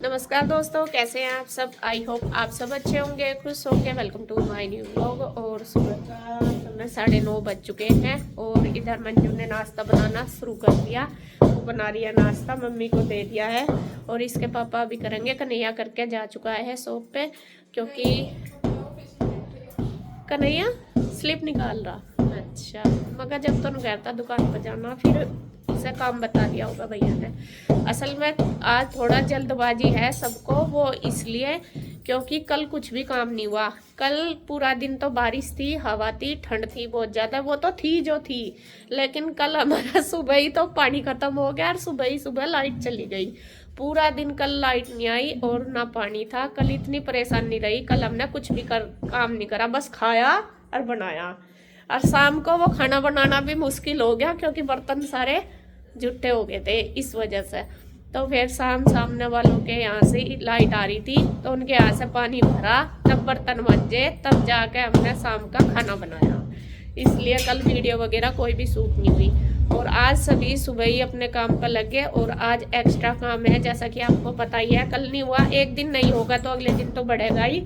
नमस्कार दोस्तों, कैसे हैं आप सब। आई होप आप सब अच्छे होंगे, खुश होंगे। Welcome to my new vlog. और सुबह का समय 9:30 बज चुके हैं और इधर मंजू ने नाश्ता बनाना शुरू कर दिया। वो बना रही है नाश्ता, मम्मी को दे दिया है और इसके पापा अभी करेंगे। कन्हैया करके जा चुका है शॉप पे, क्योंकि कन्हैया स्लिप निकाल रहा। अच्छा, मगर जब तो गया था दुकान पर जाना, फिर से काम बता दिया होगा भैया ने। असल में आज थोड़ा जल्दबाजी है सबको, वो इसलिए क्योंकि कल कुछ भी काम नहीं हुआ। कल पूरा दिन तो बारिश थी, हवा थी, ठंड थी बहुत ज़्यादा, वो तो थी जो थी। लेकिन कल हमारा सुबह ही तो पानी खत्म हो गया और सुबह ही सुबह लाइट चली गई। पूरा दिन कल लाइट नहीं आई और ना पानी था। कल इतनी परेशानी रही। कल हमने कुछ भी काम नहीं करा, बस खाया और बनाया। और शाम को वो खाना बनाना भी मुश्किल हो गया क्योंकि बर्तन सारे जुट्टे हो गए थे इस वजह से। तो फिर सामने वालों के यहाँ से लाइट आ रही थी तो उनके यहाँ से पानी भरा, तब बर्तन मजे, तब जाके हमने शाम का खाना बनाया। इसलिए कल वीडियो वगैरह कोई भी शूट नहीं हुई। और आज सभी सुबह ही अपने काम पर लग गए और आज एक्स्ट्रा काम है, जैसा कि आपको पता ही है। कल नहीं हुआ, एक दिन नहीं होगा तो अगले दिन तो बढ़ेगा ही।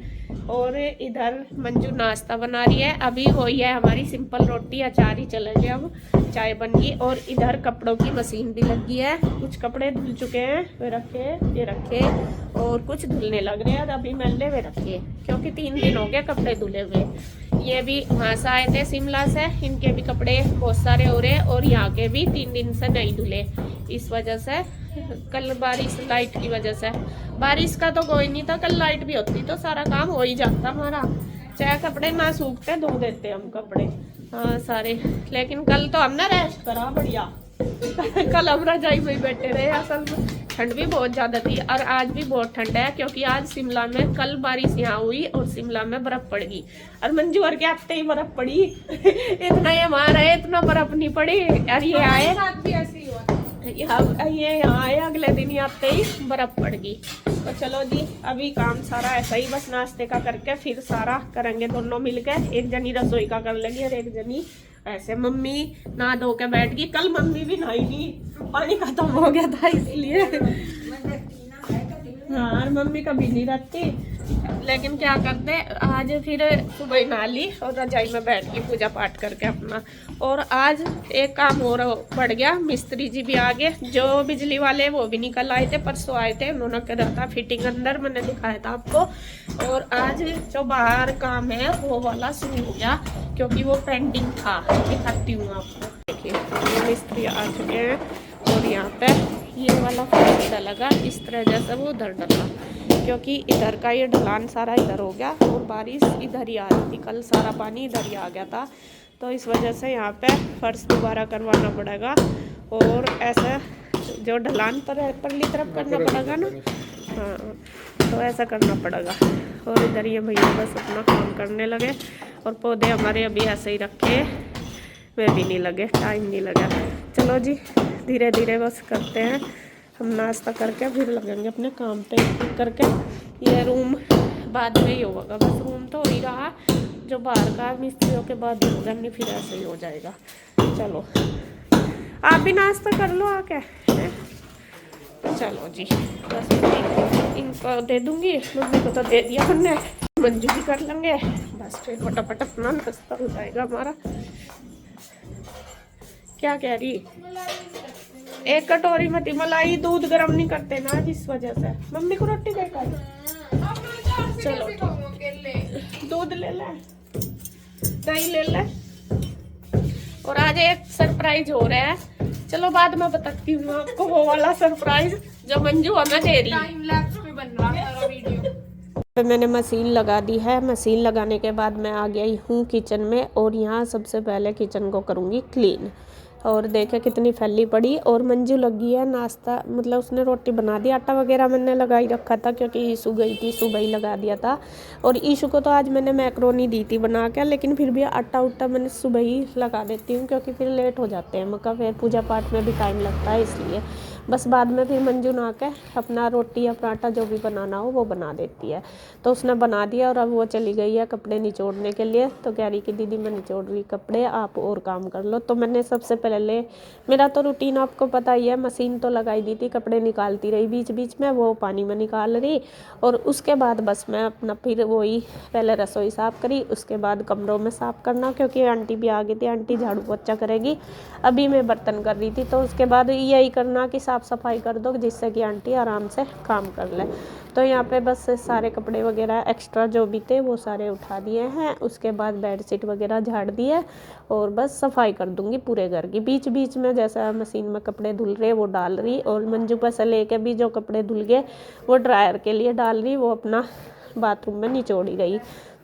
और इधर मंजू नाश्ता बना रही है। अभी वही है हमारी सिंपल रोटी, अचार ही चलेंगे, अब चाय बन गई। और इधर कपड़ों की मशीन भी लगी है। कुछ कपड़े धुल चुके हैं, वे रखे, ये रखे, और कुछ धुलने लग रहे हैं। अभी मैले वे रखे क्योंकि 3 दिन हो गए कपड़े धुले हुए। ये भी वहाँ से आए थे शिमला से, इनके भी कपड़े बहुत सारे हो रहे, और यहाँ के भी 3 दिन से नहीं धुले इस वजह से। कल बारिश, लाइट की वजह से। बारिश का तो कोई नहीं था, कल लाइट भी होती तो सारा काम हो ही जाता हमारा। चाहे कपड़े ना सूखते, धो देते हम कपड़े, हाँ सारे। लेकिन कल तो हमने रेस्ट करा बढ़िया। कल हम रजाई में बैठे रहे। असल में ठंड भी बहुत ज़्यादा थी और आज भी बहुत ठंड है, क्योंकि आज शिमला में कल बारिश यहाँ हुई और शिमला में बर्फ़ पड़ गई। और मंजू और के हफ्ते ही बर्फ़ पड़ी। इतना ये वहाँ रहे, इतना बर्फ़ नहीं पड़ी। और ये आए, ये यहाँ आए, अगले दिन ही आते ही बर्फ़ पड़ गई। तो चलो जी, अभी काम सारा ऐसा ही, बस नाश्ते का करके फिर सारा करेंगे दोनों मिलकर। एक जनी रसोई का कर लेंगे और एक जनी ऐसे। मम्मी नहा धो के बैठ गई। कल मम्मी भी नहाई नहीं, पानी खत्म हो गया था इसलिए। हाँ, मम्मी कभी नहीं रहती, लेकिन क्या करते, आज फिर सुबह नहा ली और रजाई में बैठ गई पूजा पाठ करके अपना। और आज एक काम और बढ़ गया, मिस्त्री जी भी आ गए। जो बिजली वाले वो भी निकल आए थे, परसों आए थे, उन्होंने करा था फिटिंग अंदर, मैंने दिखाया था आपको। और आज जो बाहर काम है वो वाला शुरू हो गया, क्योंकि वो पेंडिंग था। दिखाती हूँ आपको, देखिए ये मिस्त्री आ चुके हैं। और यहाँ पे ये वाला फर्श लगा इस तरह, जैसा वो उधर डला, क्योंकि इधर का ये ढलान सारा इधर हो गया और बारिश इधर ही आ रही थी। कल सारा पानी इधर ही आ गया था, तो इस वजह से यहाँ पे फर्श दोबारा करवाना पड़ेगा। और ऐसा जो ढलान पर परली तरफ करना पड़ेगा ना, हाँ, तो ऐसा करना पड़ेगा। और इधर ये भैया बस अपना काम करने लगे। और पौधे हमारे अभी ऐसे ही रखे, वे भी नहीं लगे, टाइम नहीं लगा। चलो जी, धीरे धीरे बस करते हैं। हम नाश्ता करके फिर लगेंगे अपने काम पे करके। ये रूम बाद में ही होगा, बस रूम तो हो ही रहा, जो बाहर का मिस्त्रियों के बाद ही होगा, नहीं फिर ऐसे ही हो जाएगा। चलो आप भी नाश्ता कर लो आके। चलो जी, बस इनको दे दूंगी, मम्मी को तो दे दिया हमने, मंजू भी कर लेंगे, बस फिर फटाफट अपना नाश्ता हो जाएगा हमारा। क्या कह रही, एक कटोरी में मलाई, दूध गर्म नहीं करते ना जिस वजह से। मम्मी को रोटी देकर चलो, दूध ले ले, दही ले ले। और आज एक सरप्राइज हो रहा है, चलो बाद में बताती हूँ आपको वो वाला सरप्राइज जो मंजू हमें दे रही। टाइम लैप्स पे बन रहा है सारा वीडियो। मैंने मशीन लगा दी है। मशीन लगाने के बाद मैं आ गई हूँ किचन में, और यहाँ सबसे पहले किचन को करूँगी क्लीन। और देखे कितनी फैली पड़ी। और मंजू लगी है नाश्ता, मतलब उसने रोटी बना दी। आटा वगैरह मैंने लगा ही रखा था क्योंकि ईशू गई थी, सुबह ही लगा दिया था। और ईशू को तो आज मैंने मैक्रोनी दी थी बना के, लेकिन फिर भी आटा उट्टा मैंने सुबह ही लगा देती हूँ, क्योंकि फिर लेट हो जाते हैं मक्का, फिर पूजा पाठ में भी टाइम लगता है इसलिए। बस बाद में फिर मंजू नहा के अपना रोटी या पराठा जो भी बनाना हो वो बना देती है। तो उसने बना दिया और अब वो चली गई है कपड़े निचोड़ने के लिए। तो कह रही कि दीदी मैं निचोड़ रही कपड़े, आप और काम कर लो। तो मैंने सबसे पहले, मेरा तो रूटीन आपको पता ही है, मशीन तो लगाई दी थी, कपड़े निकालती रही बीच बीच में, वो पानी में निकाल रही। और उसके बाद बस मैं अपना फिर वही पहले रसोई साफ़ करी, उसके बाद कमरों में साफ़ करना, क्योंकि आंटी भी आ गई थी, आंटी झाड़ू पोछा करेगी। अभी मैं बर्तन कर रही थी, तो उसके बाद यही करना कि साफ़ सफाई कर दो, जिससे कि आंटी आराम से काम कर ले। तो यहाँ पे बस सारे कपड़े वगैरह एक्स्ट्रा जो भी थे वो सारे उठा दिए हैं। उसके बाद बेडशीट वगैरह झाड़ दिए और बस सफाई कर दूंगी पूरे घर की। बीच बीच में जैसा मशीन में कपड़े धुल रहे वो डाल रही, और मंजू पर से लेके भी जो कपड़े धुल गए वो ड्रायर के लिए डाल रही, वो अपना बाथरूम में निचोड़ी गई।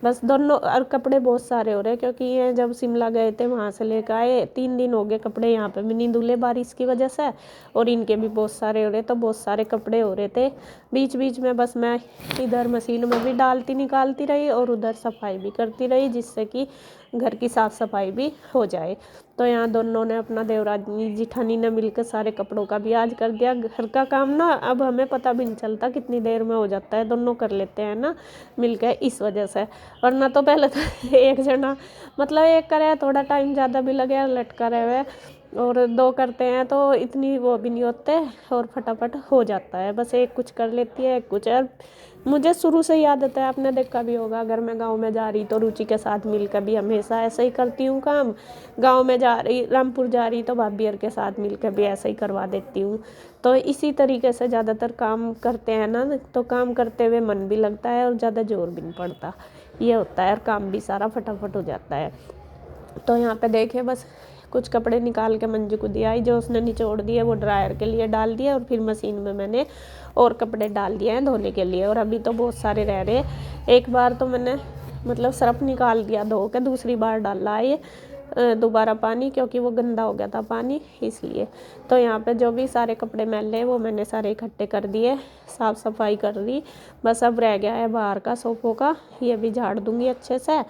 बस दोनों, और कपड़े बहुत सारे हो रहे हैं, क्योंकि ये जब शिमला गए थे वहाँ से लेकर आए, 3 दिन हो गए कपड़े यहाँ पे भी नहीं धुले बारिश की वजह से, और इनके भी बहुत सारे हो रहे, तो बहुत सारे कपड़े हो रहे थे। बीच बीच में बस मैं इधर मशीन में भी डालती निकालती रही और उधर सफाई भी करती रही, जिससे कि घर की साफ़ सफाई भी हो जाए। तो यहाँ दोनों ने अपना, देवरानी जिठानी ने मिलकर सारे कपड़ों का भी आज कर दिया। घर का काम ना अब हमें पता भी नहीं चलता कितनी देर में हो जाता है, दोनों कर लेते हैं ना मिलकर, इस वजह से। वरना तो पहले तो एक जना, मतलब एक करे थोड़ा टाइम ज़्यादा भी लगे, लटका रहे, और 2 करते हैं तो इतनी वो भी नहीं होते, और फटाफट हो जाता है। बस एक कुछ कर लेती है, एक कुछ। और मुझे शुरू से ही आदत है, आपने देखा भी होगा, अगर मैं गांव में जा रही तो रुचि के साथ मिलकर भी हमेशा ऐसे ही करती हूँ काम। गांव में जा रही, रामपुर जा रही तो भाभी और के साथ मिलकर भी ऐसे ही करवा देती हूँ। तो इसी तरीके से ज़्यादातर काम करते हैं ना, तो काम करते हुए मन भी लगता है और ज़्यादा जोर भी नहीं पड़ता, ये होता है, और काम भी सारा फटाफट हो जाता है। तो यहाँ पे देखिए बस कुछ कपड़े निकाल के मंजू को दिया, जो उसने निचोड़ दिए वो ड्रायर के लिए डाल दिए, और फिर मशीन में मैंने और कपड़े डाल दिए हैं धोने के लिए। और अभी तो बहुत सारे रह रहे। एक बार तो मैंने मतलब सर्फ निकाल दिया धो के, दूसरी बार डाला है दोबारा पानी, क्योंकि वो गंदा हो गया था पानी, इसलिए। तो यहाँ पे जो भी सारे कपड़े मैले वो मैंने सारे इकट्ठे कर दिए, साफ़ सफाई कर दी। बस अब रह गया है बाहर का सोफ़ों का, ये भी झाड़ दूँगी अच्छे से,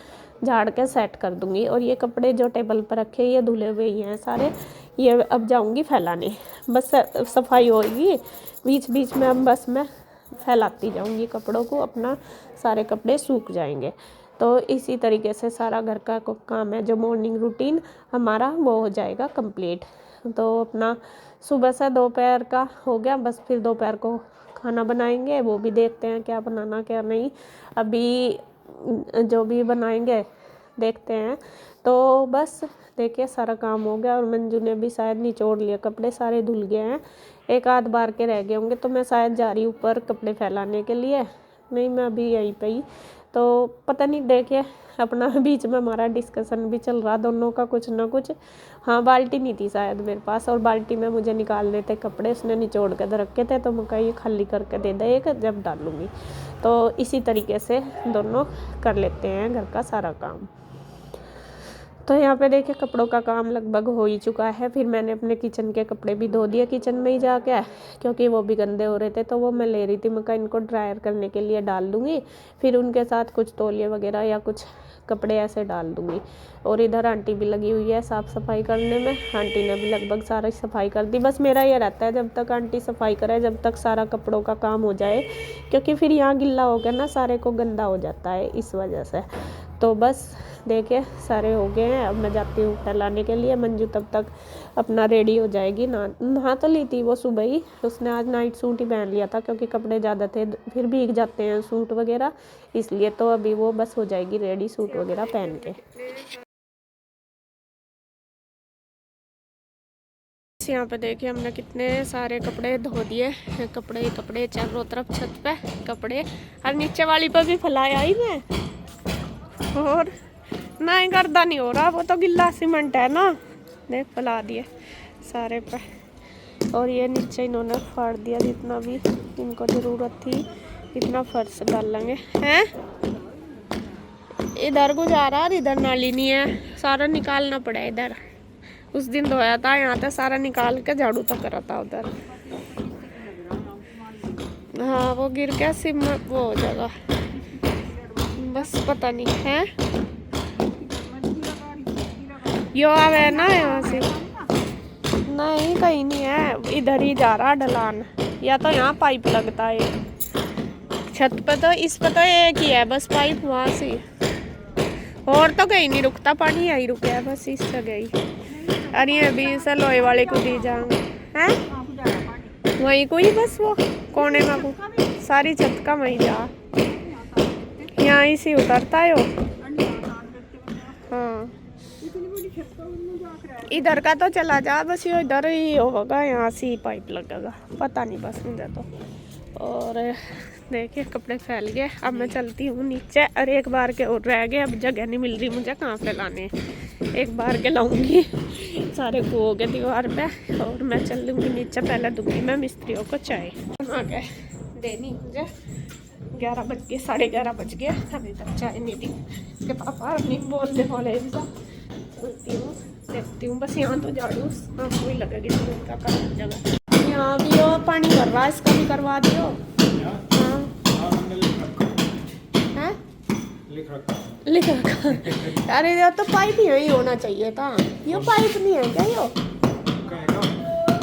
झाड़ के सेट कर दूँगी। और ये कपड़े जो टेबल पर रखे ये धुले हुए ही हैं सारे, ये अब जाऊँगी फैलाने। बस सफाई होगी, बीच बीच में अब बस मैं फैलाती जाऊँगी कपड़ों को, अपना सारे कपड़े सूख जाएंगे। तो इसी तरीके से सारा घर का काम है, जो मॉर्निंग रूटीन हमारा वो हो जाएगा कंप्लीट। तो अपना सुबह से दोपहर का हो गया, बस फिर दोपहर को खाना बनाएंगे, वो भी देखते हैं क्या बनाना क्या नहीं, अभी जो भी बनाएंगे देखते हैं। तो बस देखिए सारा काम हो गया, और मंजू ने भी शायद निचोड़ लिया, कपड़े सारे धुल गए हैं, एक आध बार के रह गए होंगे। तो मैं शायद जा रही ऊपर कपड़े फैलाने के लिए, नहीं मैं अभी यहीं पे ही, तो पता नहीं, देखिए अपना बीच में हमारा डिस्कशन भी चल रहा दोनों का कुछ ना कुछ। हाँ बाल्टी नहीं थी शायद मेरे पास, और बाल्टी में मुझे निकालने थे कपड़े, उसने निचोड़ के रखे थे, तो मैं कहीं खाली करके दे दे एक, जब डालूँगी। तो इसी तरीके से दोनों कर लेते हैं घर का सारा काम। तो यहाँ पे देखिए कपड़ों का काम लगभग हो ही चुका है। फिर मैंने अपने किचन के कपड़े भी धो दिए किचन में ही जाके, क्योंकि वो भी गंदे हो रहे थे, तो वो मैं ले रही थी, मैं कहा इनको ड्रायर करने के लिए डाल दूँगी, फिर उनके साथ कुछ तौलिए वगैरह या कुछ कपड़े ऐसे डाल दूँगी। और इधर आंटी भी लगी हुई है साफ़ सफाई करने में, आंटी ने भी लगभग सारी सफाई कर दी। बस मेरा ये रहता है जब तक आंटी सफाई करे, जब तक सारा कपड़ों का काम हो जाए, क्योंकि फिर यहाँ गिल्ला हो गया ना सारे को गंदा हो जाता है, इस वजह से। तो बस देखिए सारे हो गए हैं, अब मैं जाती हूँ फैलाने के लिए। मंजू तब तक अपना रेडी हो जाएगी, नहा तो ली थी वो सुबह ही, उसने आज नाइट सूट ही पहन लिया था, क्योंकि कपड़े ज़्यादा थे, फिर भीग जाते हैं सूट वगैरह, इसलिए। तो अभी वो बस हो जाएगी रेडी सूट वगैरह पहन के। यहाँ पे देखिए हमने कितने सारे कपड़े धो दिए, कपड़े ही कपड़े चारों तरफ, छत पे कपड़े, और नीचे वाली पर भी फैलाया ही मैं, और नहीं गर्दा नहीं हो रहा, वो तो गिल्ला सीमेंट है ना, देख फैला दिए सारे पे। और ये नीचे इन्होंने फाड़ दिया, जितना भी इनको ज़रूरत थी इतना फर्श डाल लेंगे हैं। इधर गुजारा, इधर नाली नहीं है, सारा निकालना पड़ा इधर। उस दिन धोया था यहाँ था, सारा निकाल के झाड़ू तो करा था उधर। हाँ वो गिर गया सिम, वो हो जाएगा, बस पता नहीं है, यो आवे ना यहाँ से नहीं कहीं नहीं है, इधर ही जा रहा ढलान, या तो यहाँ पाइप लगता है छत पे, तो इस पे तो एक ही है बस पाइप, वहाँ से और तो कहीं नहीं रुकता पानी, यही रुके है बस इस जगह ही। अरे अभी से लोहे वाले को दी जाऊंगा हैं, वहीं को ही बस वो कोने में को सारी छत का वहीं जा, यहाँ इसी उतरता है वो। हाँ इधर का तो चला जा बस, ये इधर ही होगा, यहाँ से ही पाइप लगेगा, पता नहीं बस मुझे तो। और देखिए कपड़े फैल गए, अब मैं चलती हूँ नीचे, और एक बार के और रह गए, अब जगह नहीं मिल रही मुझे कहाँ फैलाने, एक बार के लाऊंगी सारे को हो गए दीवार पे, और मैं चल लूँगी नीचे, पहले दूँगी मैं मिस्त्रियों को चाय बना के देनी, मुझे 11 बज गए, 11:30 बज गए, अभी तक चाय नहीं दी। उसके पापा नहीं बोलने वाले बोलती हूँ, देखती हूँ बस, यहाँ तो झाड़ू हाँ कोई लगेगी का जगह, यहाँ भी हो पानी भर रहा है, इसका भी करवा दियो। हाँ है लिख रखा अरे ये तो पाइप यही होना चाहिए था, ये पाइप नहीं है क्या यो,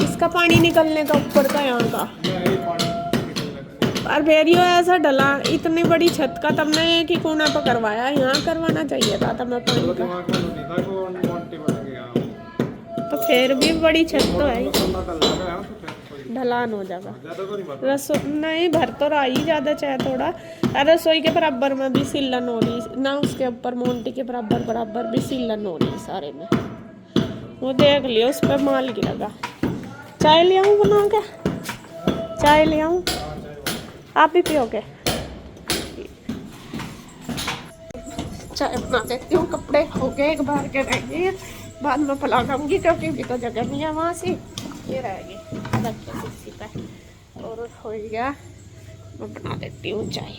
इसका पानी निकलने का ऊपर का यहाँ का, और भेरियो ऐसा डला इतनी बड़ी छत का, तुमने एक ही कोना पर करवाया, यहाँ करवाना चाहिए था तब पानी का, तो फिर भी बड़ी छत तो है, ढलान हो जाएगा। रसो नहीं भर तो रहा ही ज़्यादा चाहे थोड़ा, रसोई के बराबर में भी सिलन हो रही ना, उसके ऊपर मोन्टी के बराबर भी सिलन हो रही सारे में, वो देख लियो उस पर माल गिरेगा। चाय ले आऊँ बना के, चाय ले आऊँ, आप भी पियोगे? चाय बना देती हूँ, कपड़े हो गए एक बार के रह गए, बाद में फैला दूँगी क्योंकि भी तो जगह नहीं है वहाँ से, ये रहेगी रख के कुर्सी पे, और हो गया मैं बना देती हूँ चाय।